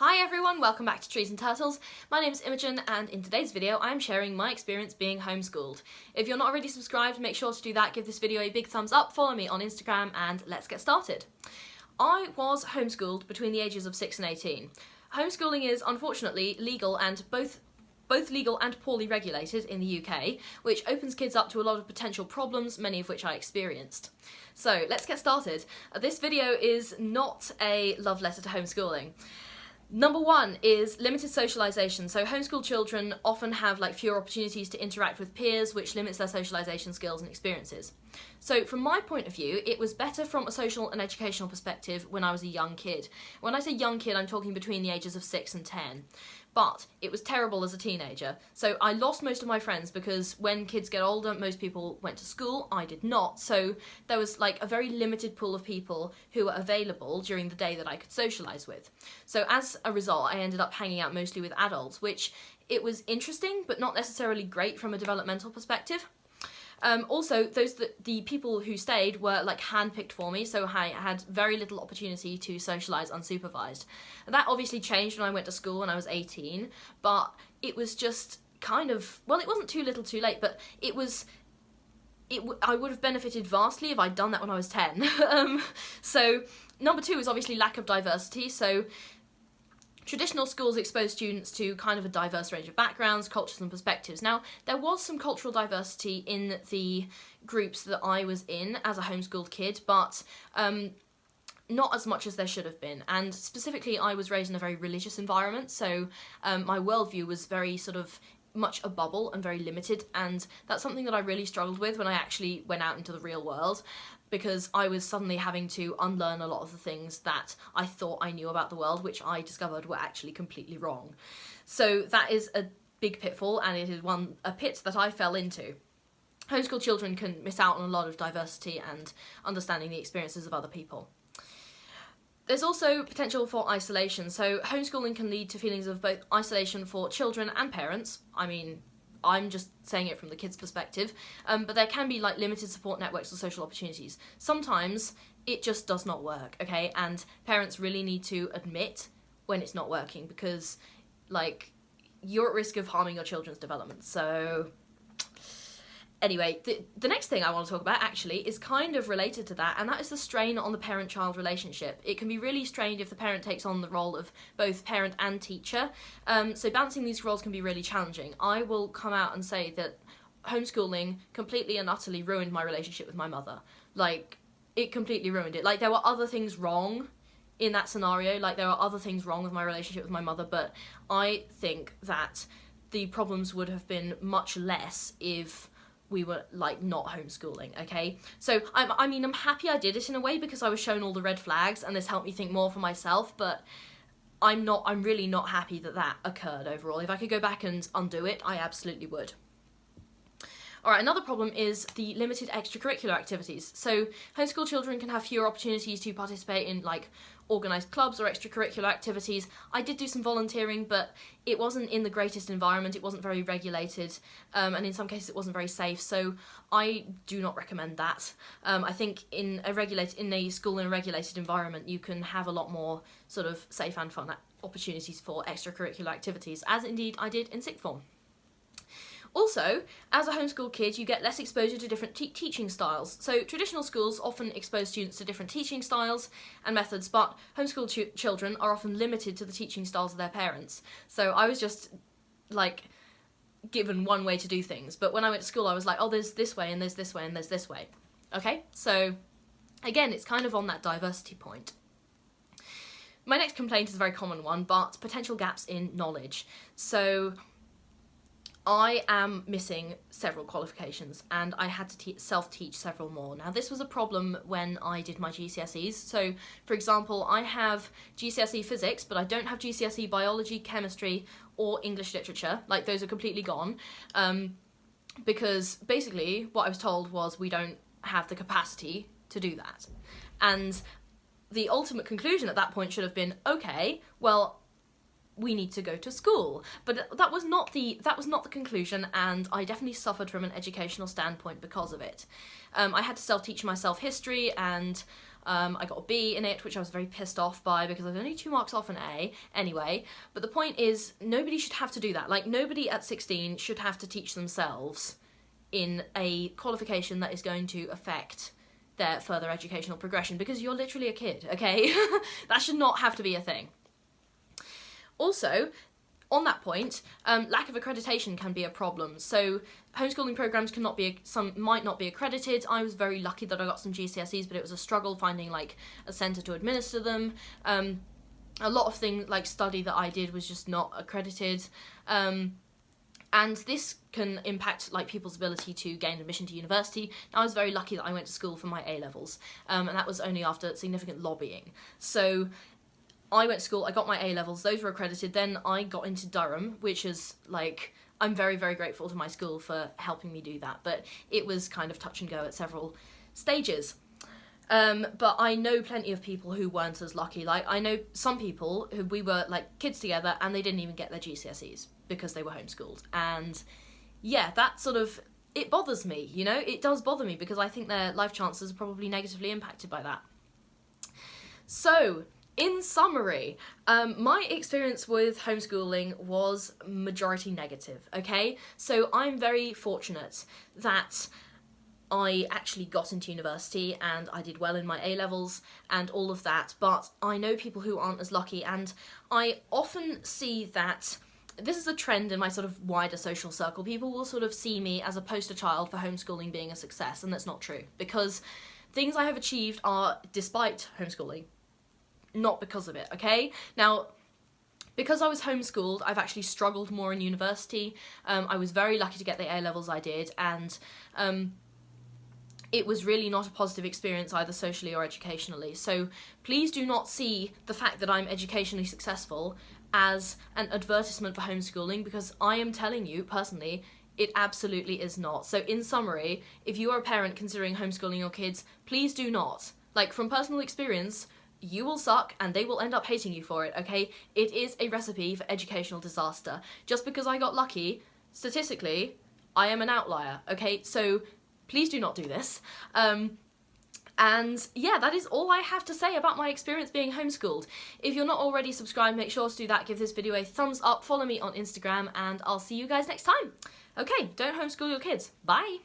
Hi everyone, welcome back to Trees and Turtles. My name is Imogen and in today's video I'm sharing my experience being homeschooled. If you're not already subscribed, make sure to do that, give this video a big thumbs up, follow me on Instagram and let's get started. I was homeschooled between the ages of 6 and 18. Homeschooling is unfortunately legal and both legal and poorly regulated in the UK, which opens kids up to a lot of potential problems, many of which I experienced. So let's get started. This video is not a love letter to homeschooling. Number one is limited socialisation. So homeschool children often have fewer opportunities to interact with peers, which limits their socialisation skills and experiences. So from my point of view, it was better from a social and educational perspective when I was a young kid. When I say young kid, I'm talking between the ages of 6 and 10. But it was terrible as a teenager. So I lost most of my friends because when kids get older, most people went to school, I did not. So there was a very limited pool of people who were available during the day that I could socialise with. So as a result, I ended up hanging out mostly with adults, which it was interesting, but not necessarily great from a developmental perspective. Also, the people who stayed were handpicked for me, so I had very little opportunity to socialise unsupervised. That obviously changed when I went to school when I was 18, but it was just it wasn't too little too late, but I would have benefited vastly if I'd done that when I was 10. So number two is obviously lack of diversity. So traditional schools expose students to a diverse range of backgrounds, cultures and perspectives. Now, there was some cultural diversity in the groups that I was in as a homeschooled kid, but not as much as there should have been. And specifically, I was raised in a very religious environment, so my worldview was very much a bubble and very limited, and that's something that I really struggled with when I actually went out into the real world, because I was suddenly having to unlearn a lot of the things that I thought I knew about the world, which I discovered were actually completely wrong. So that is a big pitfall, and it is a pit that I fell into. Homeschool children can miss out on a lot of diversity and understanding the experiences of other people. There's also potential for isolation. So homeschooling can lead to feelings of both isolation for children and parents. I mean, I'm just saying it from the kids' perspective, but there can be limited support networks or social opportunities. Sometimes it just does not work, okay? And parents really need to admit when it's not working, because you're at risk of harming your children's development. So anyway, the next thing I want to talk about actually is kind of related to that, and that is the strain on the parent-child relationship. It can be really strained if the parent takes on the role of both parent and teacher, so balancing these roles can be really challenging. I will come out and say that homeschooling completely and utterly ruined my relationship with my mother. It completely ruined it. There were other things wrong in that scenario, there are other things wrong with my relationship with my mother, but I think that the problems would have been much less if we were not homeschooling, okay? So I'm happy I did it in a way, because I was shown all the red flags and this helped me think more for myself, but I'm really not happy that occurred overall. If I could go back and undo it, I absolutely would. Alright, another problem is the limited extracurricular activities. So homeschool children can have fewer opportunities to participate in organised clubs or extracurricular activities. I did do some volunteering, but it wasn't in the greatest environment, it wasn't very regulated, and in some cases it wasn't very safe, so I do not recommend that. I think in a school in a regulated environment you can have a lot more safe and fun opportunities for extracurricular activities, as indeed I did in sixth form. Also, as a homeschool kid, you get less exposure to different teaching styles. So traditional schools often expose students to different teaching styles and methods, but homeschool children are often limited to the teaching styles of their parents. So I was just given one way to do things, but when I went to school I was oh, there's this way and there's this way and there's this way. Okay, so again, it's on that diversity point. My next complaint is a very common one, but potential gaps in knowledge. So I am missing several qualifications and I had to self-teach several more. Now this was a problem when I did my GCSEs. So for example, I have GCSE physics, but I don't have GCSE biology, chemistry or English literature. Those are completely gone, because basically what I was told was we don't have the capacity to do that. And the ultimate conclusion at that point should have been, okay, well, we need to go to school. But that was not the conclusion, and I definitely suffered from an educational standpoint because of it. I had to self-teach myself history, and I got a B in it, which I was very pissed off by because I was only 2 marks off an A anyway. But the point is, nobody should have to do that. Like, nobody at 16 should have to teach themselves in a qualification that is going to affect their further educational progression, because you're literally a kid, okay? That should not have to be a thing. Also, on that point, lack of accreditation can be a problem. So homeschooling programs some might not be accredited. I was very lucky that I got some GCSEs, but it was a struggle finding like a centre to administer them. A lot of things like study that I did was just not accredited. And this can impact like people's ability to gain admission to university. Now, I was very lucky that I went to school for my A-levels, and that was only after significant lobbying. So I went to school, I got my A-levels, those were accredited, then I got into Durham, which is like, I'm very, very grateful to my school for helping me do that, but it was kind of touch and go at several stages. But I know plenty of people who weren't as lucky. Like, I know some people who we were like kids together and they didn't even get their GCSEs because they were homeschooled. And yeah, that sort of, it bothers me, you know? It does bother me because I think their life chances are probably negatively impacted by that. So, in summary, my experience with homeschooling was majority negative, okay? So I'm very fortunate that I actually got into university and I did well in my A-levels and all of that, but I know people who aren't as lucky, and I often see that this is a trend in my sort of wider social circle. People will sort of see me as a poster child for homeschooling being a success, and that's not true, because things I have achieved are despite homeschooling, not because of it, okay? Now, because I was homeschooled, I've actually struggled more in university. I was very lucky to get the A-levels I did, and it was really not a positive experience either socially or educationally. So please do not see the fact that I'm educationally successful as an advertisement for homeschooling, because I am telling you, personally, it absolutely is not. So in summary, if you are a parent considering homeschooling your kids, please do not. Like, from personal experience, you will suck and they will end up hating you for it, okay? It is a recipe for educational disaster. Just because I got lucky, statistically, I am an outlier, okay? So please do not do this. And yeah, that is all I have to say about my experience being homeschooled. If you're not already subscribed, make sure to do that. Give this video a thumbs up, follow me on Instagram, and I'll see you guys next time. Okay, don't homeschool your kids. Bye!